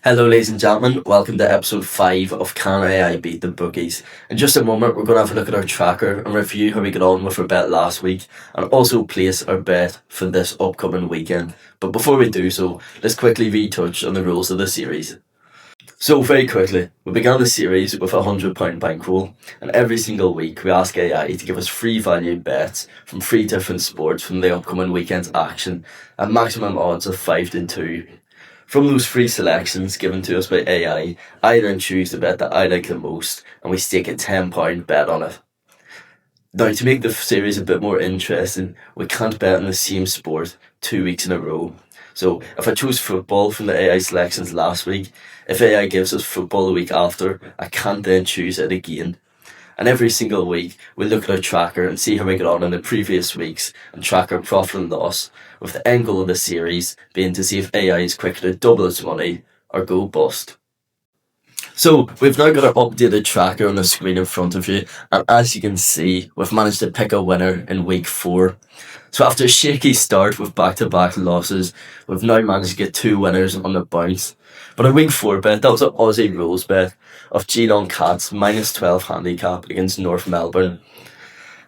Hello, ladies and gentlemen. Welcome to episode 5 of Can AI Beat the Bookies. In just a moment, we're going to have a look at our tracker and review how we got on with our bet last week and also place our bet for this upcoming weekend. But before we do so, let's quickly retouch on the rules of the series. So, very quickly, we began the series with a £100 bankroll, and every single week we ask AI to give us free value bets from 3 different sports from the upcoming weekend's action at maximum odds of 5 to 2. From those free selections given to us by AI, I then choose the bet that I like the most, and we stake a £10 bet on it. Now, to make the series a bit more interesting, we can't bet on the same sport 2 weeks in a row. So, if I chose football from the AI selections last week, if AI gives us football the week after, I can't then choose it again. And every single week, we look at our tracker and see how we got on in the previous weeks and track our profit and loss, with the end goal of the series being to see if AI is quicker to double its money or go bust. So we've now got our updated tracker on the screen in front of you, and as you can see, we've managed to pick a winner in week 4. So after a shaky start with back-to-back losses, we've now managed to get 2 winners on the bounce. But a week 4 bet, that was an Aussie rules bet of Geelong Cats -12 handicap against North Melbourne.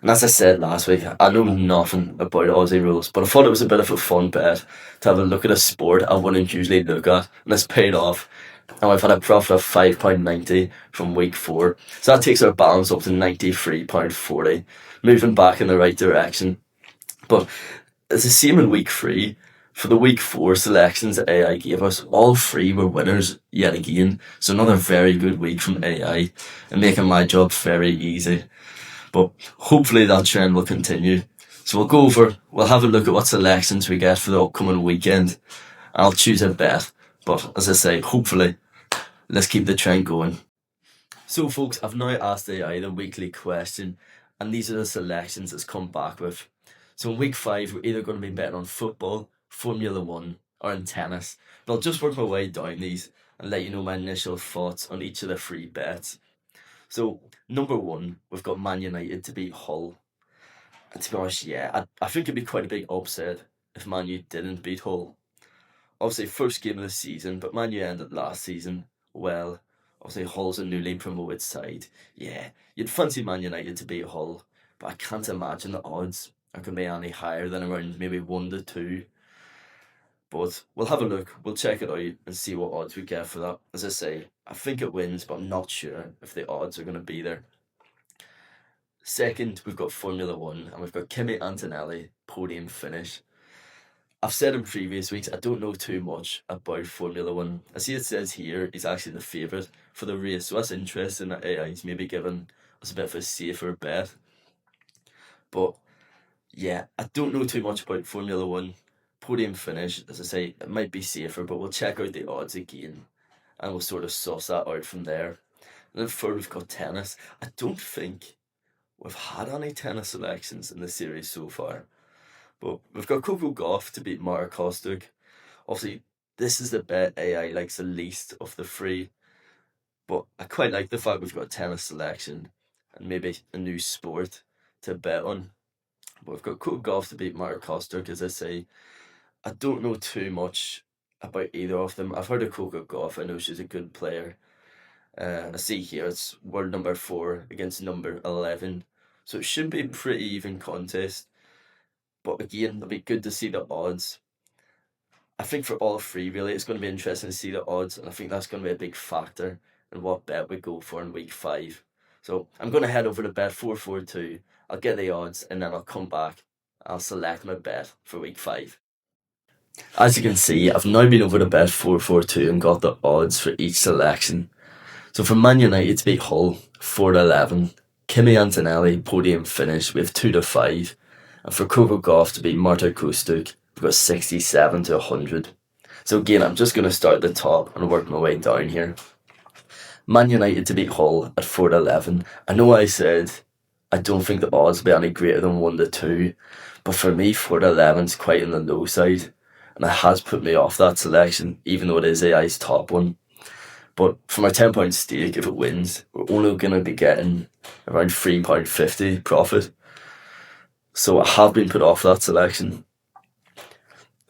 And as I said last week, I know nothing about Aussie rules, but I thought it was a bit of a fun bet to have a look at a sport I wouldn't usually look at, and it's paid off. And I've had a profit of £5.90 from week 4. So that takes our balance up to £93.40, moving back in the right direction. But it's the same in week 3. For the week 4 selections that AI gave us, all 3 were winners yet again. So another very good week from AI and making my job very easy. But hopefully that trend will continue. So we'll have a look at what selections we get for the upcoming weekend. I'll choose a bet. But as I say, hopefully, let's keep the trend going. So folks, I've now asked AI the weekly question, and these are the selections it's come back with. So in week 5, we're either going to be betting on football, Formula 1, or in tennis. But I'll just work my way down these and let you know my initial thoughts on each of the 3 bets. So, number 1, we've got Man United to beat Hull. And to be honest, yeah, I think it'd be quite a big upset if Man U didn't beat Hull. Obviously, first game of the season, but Man U ended last season well. Obviously, Hull's a newly promoted side. Yeah, you'd fancy Man United to beat Hull, but I can't imagine the odds are going to be any higher than around maybe 1 to 2. But we'll have a look, we'll check it out and see what odds we get for that. As I say, I think it wins, but I'm not sure if the odds are going to be there. Second, we've got Formula 1, and we've got Kimi Antonelli, podium finish. I've said in previous weeks, I don't know too much about Formula 1. I see it says here he's actually the favourite for the race, so that's interesting that AI's maybe given us a bit of a safer bet. But yeah, I don't know too much about Formula 1. Podium finish, as I say, it might be safer, but we'll check out the odds again and we'll sort of suss that out from there. And then third, we've got tennis. I don't think we've had any tennis selections in the series so far. But we've got Coco Gauff to beat Mara Kostuk. Obviously, this is the bet AI likes the least of the 3. But I quite like the fact we've got a tennis selection and maybe a new sport to bet on. But we've got Coco Gauff to beat Mara Kostuk, as I say. I don't know too much about either of them. I've heard of Coco Gauff. I know she's a good player. I see here it's world number 4 against number 11. So it should be a pretty even contest. But again, it'll be good to see the odds. I think for all 3, really, it's going to be interesting to see the odds. And I think that's going to be a big factor in what bet we go for in week 5. So I'm going to head over to bet 442. I'll get the odds and then I'll come back. I'll select my bet for week 5. As you can see, I've now been over to bet 442 and got the odds for each selection. So for Man United to beat Hull, 4 to 11. Kimi Antonelli, podium finish, we have 2 to 5. And for Coco Gauff to beat Marta Kostuk, we've got 67 to 100. So again, I'm just going to start at the top and work my way down here. Man United to beat Hull at 4 to 11. I know I said I don't think the odds will be any greater than 1 to 2. But for me, 4 to 11 is quite on the low side. And it has put me off that selection, even though it is AI's top one. But for my £10 stake, if it wins, we're only going to be getting around £3.50 profit. So I have been put off that selection.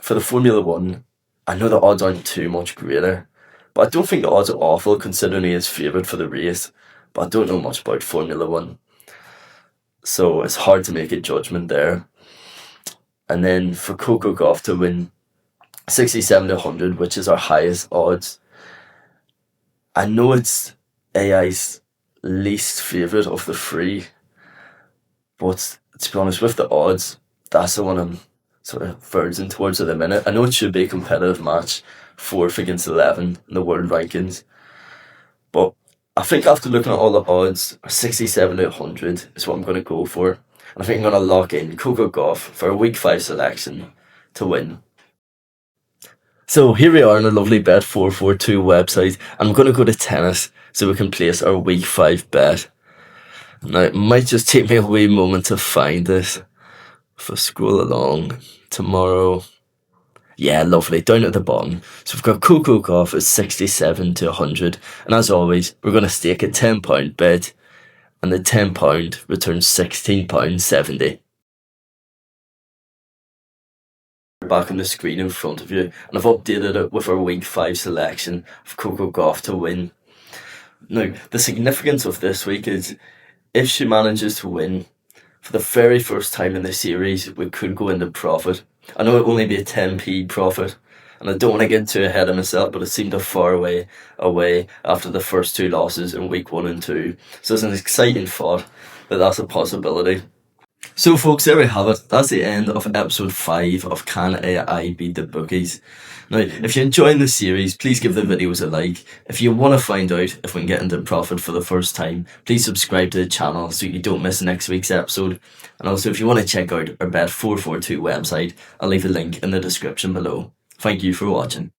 For the Formula 1, I know the odds aren't too much greater, But I don't think the odds are awful considering he is favourite for the race. But I don't know much about Formula One, so it's hard to make a judgment there. And then for Coco Gauff to win 67 to 100, which is our highest odds. I know it's AI's least favourite of the three, but to be honest, with the odds, that's the one I'm sort of verging towards at the minute. I know it should be a competitive match, 4th against 11 in the world rankings, but I think after looking at all the odds, 67 to 100 is what I'm going to go for. And I think I'm going to lock in Coco Gauff for a week 5 selection to win. So here we are on a lovely Bet442 website, and I'm going to go to tennis so we can place our week 5 bet. Now, it might just take me a wee moment to find this. If I scroll along, tomorrow. Yeah, lovely, down at the bottom. So we've got Coco Gauff at 67 to 100, and as always, we're going to stake a £10 bet, and the £10 returns £16.70. Back on the screen in front of you, and I've updated it with our week 5 selection of Coco Gauff to win. Now, the significance of this week is if she manages to win for the very first time in the series, we could go into profit. I know it will only be a 10p profit, and I don't want to get too ahead of myself, but it seemed a far away after the first 2 losses in week 1 and 2. So it's an exciting thought that that's a possibility. So folks, there we have it. That's the end of episode 5 of Can AI Beat the Bookies. Now, if you're enjoying the series, please give the videos a like. If you want to find out if we can get into profit for the first time, please subscribe to the channel so you don't miss next week's episode. And also, if you want to check out our Bet442 website, I'll leave a link in the description below. Thank you for watching.